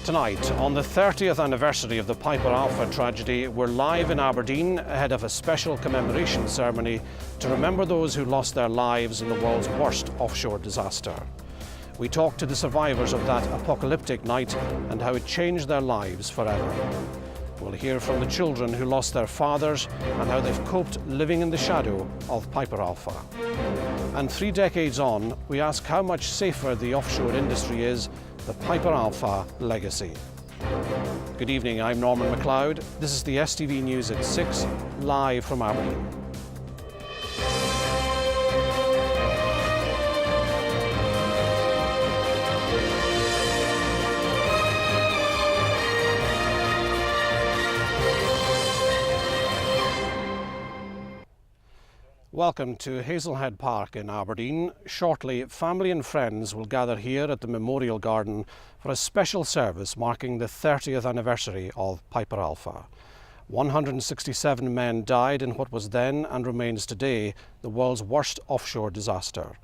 Tonight, on the 30th anniversary of the Piper Alpha tragedy, we're live in Aberdeen ahead of a special commemoration ceremony to remember those who lost their lives in the world's worst offshore disaster. We talk to the survivors of that apocalyptic night and how it changed their lives forever. We'll hear from the children who lost their fathers and how they've coped living in the shadow of Piper Alpha. And 3 decades on, we ask how much safer the offshore industry is, the Piper Alpha legacy. Good evening, I'm Norman MacLeod. This is the STV News at 6, live from Aberdeen. Welcome to Hazelhead Park in Aberdeen. Shortly, family and friends will gather here at the Memorial Garden for a special service marking the 30th anniversary of Piper Alpha. 167 men died in what was then and remains today the world's worst offshore disaster.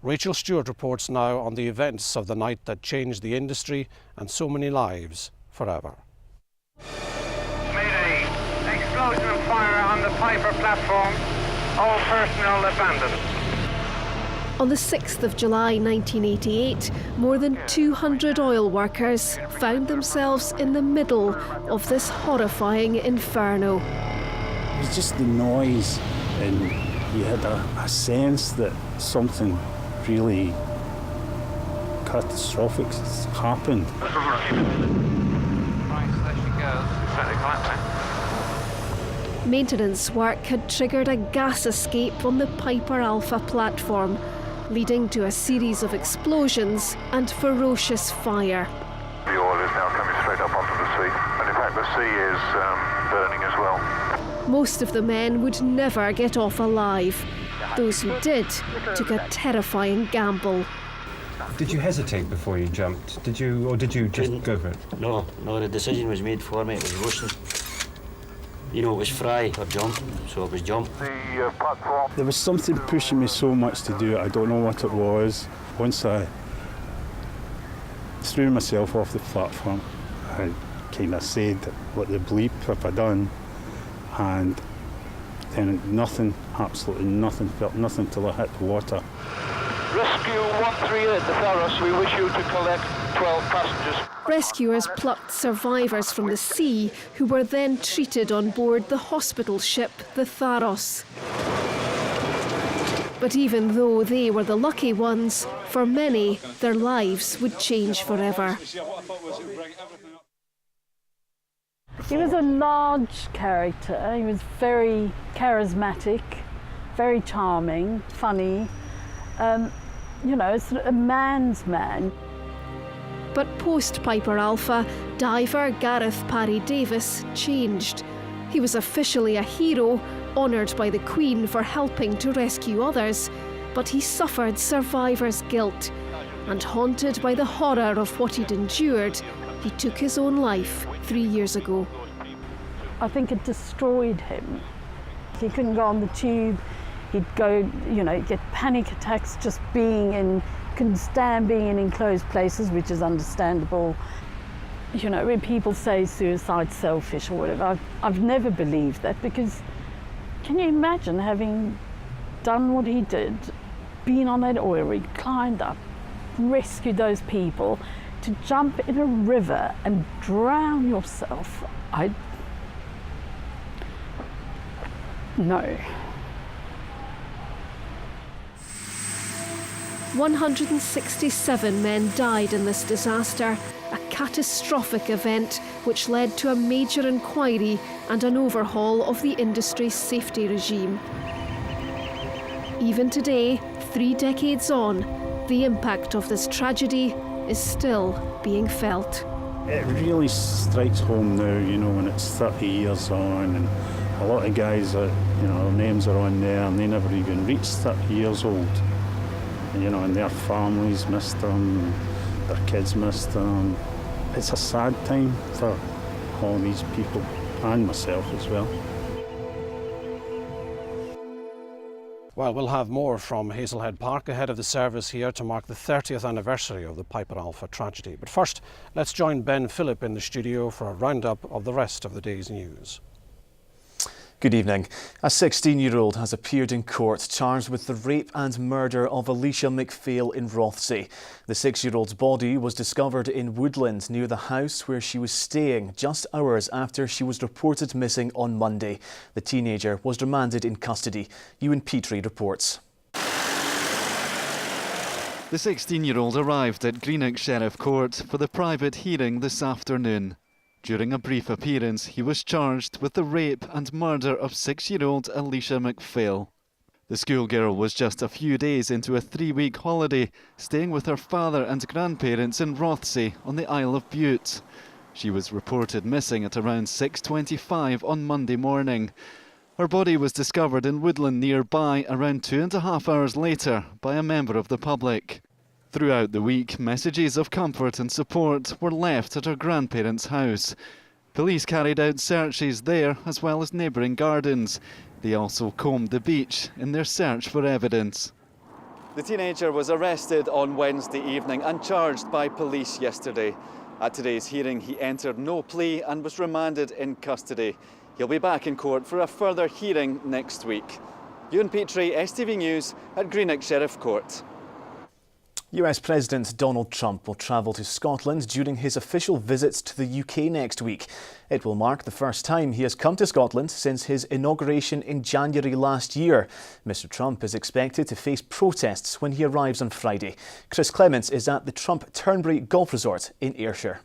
Rachel Stewart reports now on the events of the night that changed the industry and so many lives forever. Mayday! Explosion and fire on the Piper platform. All personnel abandoned. On the 6th of July 1988, more than 200 oil workers found themselves in the middle of this horrifying inferno. It was just the noise, and you had a sense that something really catastrophic happened. Right, there she goes. Certainly quite nice. Maintenance work had triggered a gas escape on the Piper Alpha platform, leading to a series of explosions and ferocious fire. The oil is now coming straight up onto the sea, and in fact the sea is burning as well. Most of the men would never get off alive. Those who did took a terrifying gamble. Did you hesitate before you jumped? Or did you just go for it? No, the decision was made for me. It was ocean. You know, it was fry or jump, so it was jump. The platform. There was something pushing me so much to do it. I don't know what it was. Once I threw myself off the platform, I kind of said, what the bleep have I done? And then nothing, absolutely nothing, felt nothing till I hit the water. Rescue 138, the Tharos. We wish you to collect 12 passengers. Rescuers plucked survivors from the sea who were then treated on board the hospital ship, the Tharos. But even though they were the lucky ones, for many, their lives would change forever. He was a large character. He was very charismatic, very charming, funny. You know, sort of a man's man. But post-Piper Alpha, diver Gareth Parry Davis changed. He was officially a hero, honoured by the Queen for helping to rescue others, but he suffered survivor's guilt, and haunted by the horror of what he'd endured, he took his own life 3 years ago. I think it destroyed him. He couldn't go on the tube. He'd go, you know, get panic attacks just couldn't stand being in enclosed places, which is understandable. You know, when people say suicide's selfish or whatever, I've never believed that, because can you imagine having done what he did, been on that oil rig, climbed up, rescued those people, to jump in a river and drown yourself? No. 167 men died in this disaster, a catastrophic event which led to a major inquiry and an overhaul of the industry's safety regime. Even today, 3 decades on, the impact of this tragedy is still being felt. It really strikes home now, you know, when it's 30 years on, and a lot of guys, you know, their names are on there and they never even reached 30 years old. You know, and their families missed them, their kids missed them. It's a sad time for all these people, and myself as well. Well, we'll have more from Hazelhead Park ahead of the service here to mark the 30th anniversary of the Piper Alpha tragedy. But first, let's join Ben Phillip in the studio for a roundup of the rest of the day's news. Good evening. A 16-year-old has appeared in court charged with the rape and murder of Alicia McPhail in Rothesay. The 6-year-old's body was discovered in Woodland near the house where she was staying just hours after she was reported missing on Monday. The teenager was remanded in custody. Ewan Petrie reports. The 16-year-old arrived at Greenock Sheriff Court for the private hearing this afternoon. During a brief appearance, he was charged with the rape and murder of 6-year-old Alicia McPhail. The schoolgirl was just a few days into a 3-week holiday, staying with her father and grandparents in Rothesay on the Isle of Bute. She was reported missing at around 6:25 on Monday morning. Her body was discovered in Woodland nearby around 2.5 hours later by a member of the public. Throughout the week, messages of comfort and support were left at her grandparents' house. Police carried out searches there as well as neighbouring gardens. They also combed the beach in their search for evidence. The teenager was arrested on Wednesday evening and charged by police yesterday. At today's hearing, he entered no plea and was remanded in custody. He'll be back in court for a further hearing next week. Ewan Petrie, STV News at Greenock Sheriff Court. US President Donald Trump will travel to Scotland during his official visit to the UK next week. It will mark the first time he has come to Scotland since his inauguration in January last year. Mr Trump is expected to face protests when he arrives on Friday. Chris Clements is at the Trump Turnberry Golf Resort in Ayrshire.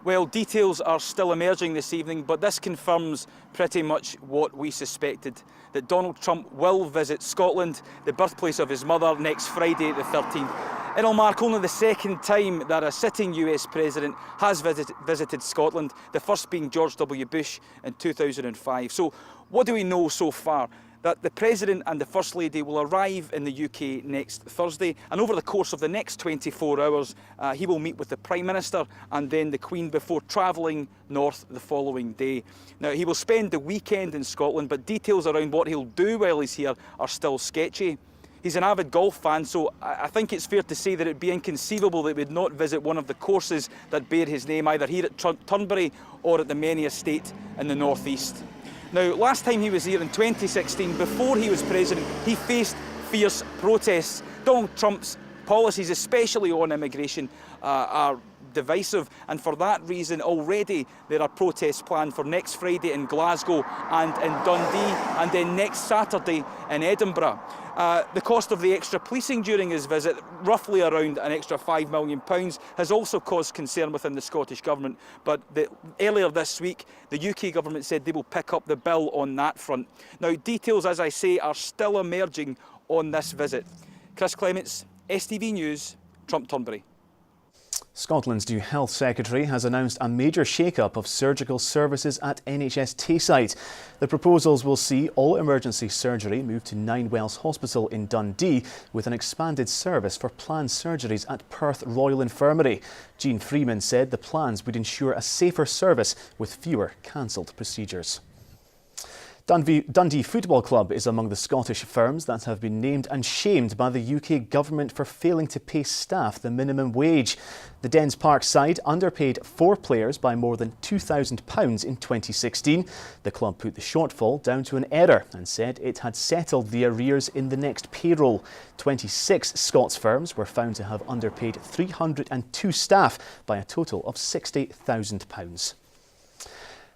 Well, details are still emerging this evening, but this confirms pretty much what we suspected, that Donald Trump will visit Scotland, the birthplace of his mother, next Friday the 13th. It'll mark only the second time that a sitting US president has visited Scotland, the first being George W. Bush in 2005. So what do we know so far? That the President and the First Lady will arrive in the UK next Thursday, and over the course of the next 24 hours he will meet with the Prime Minister and then the Queen before travelling north the following day. Now, he will spend the weekend in Scotland, but details around what he'll do while he's here are still sketchy. He's an avid golf fan, so I think it's fair to say that it'd be inconceivable that he would not visit one of the courses that bear his name, either here at Turnberry or at the Many Estate in the North East. Now, last time he was here in 2016, before he was president, he faced fierce protests. Donald Trump's policies, especially on immigration, are divisive, and for that reason already there are protests planned for next Friday in Glasgow and in Dundee, and then next Saturday in Edinburgh. The cost of the extra policing during his visit, roughly around an extra £5 million, has also caused concern within the Scottish Government. But earlier this week, the UK Government said they will pick up the bill on that front. Now, details, as I say, are still emerging on this visit. Chris Clements, STV News, Trump Turnberry. Scotland's new Health Secretary has announced a major shake-up of surgical services at NHS Tayside. The proposals will see all emergency surgery move to Ninewells Hospital in Dundee, with an expanded service for planned surgeries at Perth Royal Infirmary. Jean Freeman said the plans would ensure a safer service with fewer cancelled procedures. Dundee Football Club is among the Scottish firms that have been named and shamed by the UK Government for failing to pay staff the minimum wage. The Dens Park side underpaid 4 players by more than £2,000 in 2016. The club put the shortfall down to an error and said it had settled the arrears in the next payroll. 26 Scots firms were found to have underpaid 302 staff by a total of £60,000.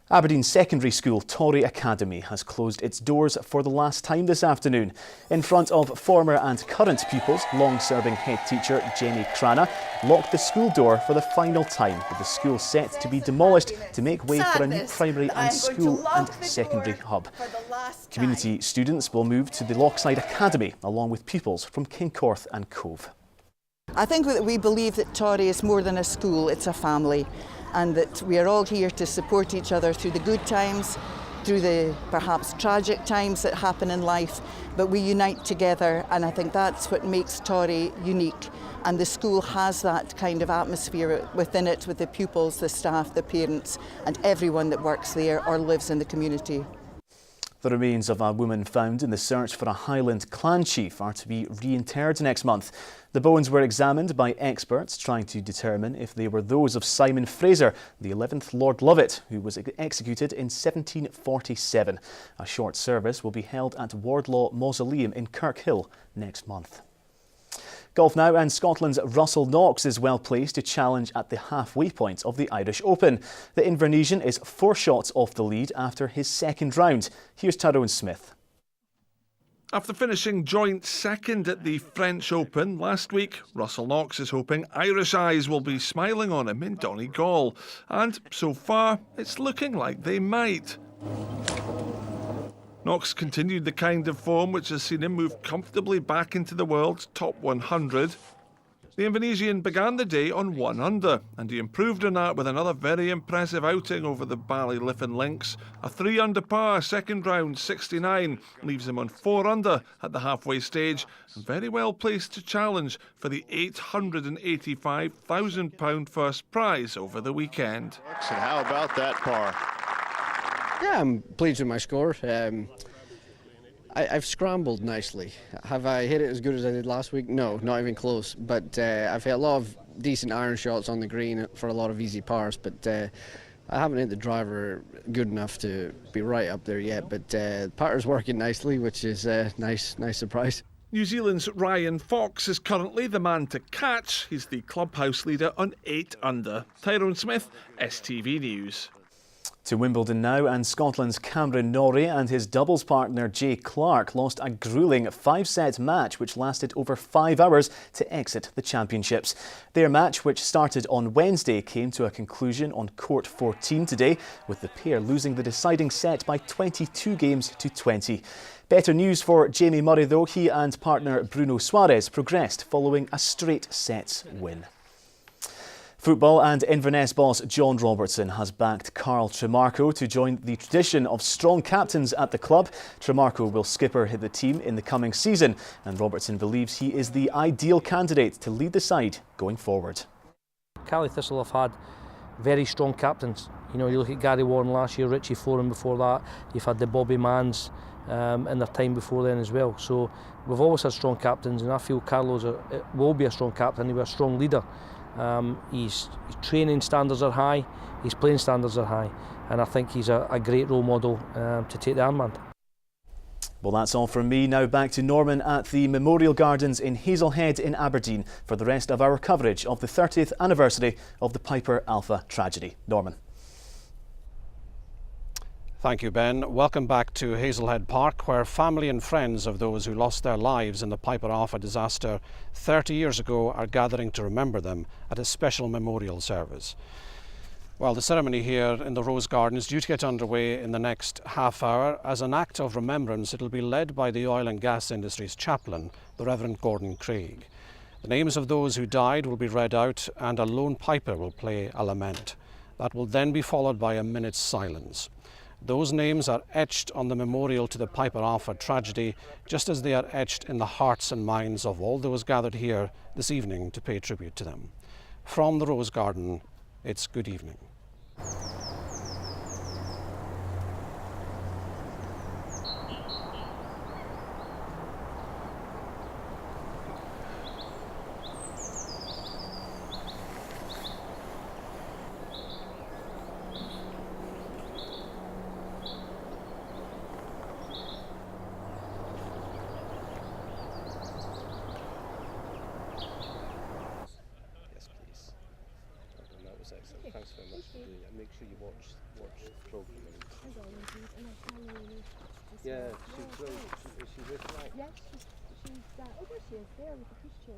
Aberdeen Secondary School Torrey Academy has closed its doors for the last time this afternoon. In front of former and current pupils, long-serving head teacher Jenny Crana locked the school door for the final time, with the school set to be demolished to make way for a new primary and school and secondary hub. Community students will move to the Lochside Academy along with pupils from Kincorth and Cove. I think that we believe that Torrey is more than a school, it's a family, and that we are all here to support each other through the good times, through the perhaps tragic times that happen in life, but we unite together, and I think that's what makes Torrey unique. And the school has that kind of atmosphere within it, with the pupils, the staff, the parents, and everyone that works there or lives in the community. The remains of a woman found in the search for a Highland clan chief are to be reinterred next month. The bones were examined by experts trying to determine if they were those of Simon Fraser, the 11th Lord Lovat, who was executed in 1747. A short service will be held at Wardlaw Mausoleum in Kirkhill next month. Golf now, and Scotland's Russell Knox is well placed to challenge at the halfway point of the Irish Open. The Invernessian is 4 shots off the lead after his second round. Here's Tyrone Smith. After finishing joint second at the French Open last week, Russell Knox is hoping Irish eyes will be smiling on him in Donegal. And so far, it's looking like they might. Knox continued the kind of form which has seen him move comfortably back into the world's top 100. The Invernessian began the day on 1 under, and he improved on that with another very impressive outing over the Ballyliffin links. A 3 under par second round 69 leaves him on 4 under at the halfway stage, and very well placed to challenge for the £885,000 first prize over the weekend. And how about that par? Yeah, I'm pleased with my score. I've scrambled nicely. Have I hit it as good as I did last week? No, not even close. But I've hit a lot of decent iron shots on the green for a lot of easy pars. But I haven't hit the driver good enough to be right up there yet. But the putter's working nicely, which is a nice surprise. New Zealand's Ryan Fox is currently the man to catch. He's the clubhouse leader on 8 under. Tyrone Smith, STV News. To Wimbledon now, and Scotland's Cameron Norrie and his doubles partner Jay Clark lost a gruelling 5-set match which lasted over 5 hours to exit the championships. Their match, which started on Wednesday, came to a conclusion on court 14 today, with the pair losing the deciding set by 22 games to 20. Better news for Jamie Murray though. He and partner Bruno Suarez progressed following a straight sets win. Football, and Inverness boss John Robertson has backed Carl Tremarco to join the tradition of strong captains at the club. Tremarco will skipper the team in the coming season, and Robertson believes he is the ideal candidate to lead the side going forward. Cally Thistle have had very strong captains. You know, you look at Gary Warren last year, Richie Foran before that, you've had the Bobby Manns in their time before then as well. So we've always had strong captains, and I feel Carlos will be a strong captain, he'll be a strong leader. His training standards are high, his playing standards are high, and I think he's a great role model to take the armband. Well, that's all from me. Now back to Norman at the Memorial Gardens in Hazelhead in Aberdeen for the rest of our coverage of the 30th anniversary of the Piper Alpha tragedy. Norman. Thank you, Ben. Welcome back to Hazelhead Park, where family and friends of those who lost their lives in the Piper Alpha disaster 30 years ago are gathering to remember them at a special memorial service. Well, the ceremony here in the Rose Garden is due to get underway in the next half hour. As an act of remembrance, it will be led by the oil and gas industry's chaplain, the Reverend Gordon Craig. The names of those who died will be read out, and a lone piper will play a lament. That will then be followed by a minute's silence. Those names are etched on the memorial to the Piper Alpha tragedy, just as they are etched in the hearts and minds of all those gathered here this evening to pay tribute to them. From the Rose Garden, it's good evening. Thanks very much. Make sure you watch the programme. Yeah, she's with right. Yes, she's oh, there she is, there with the pushchair.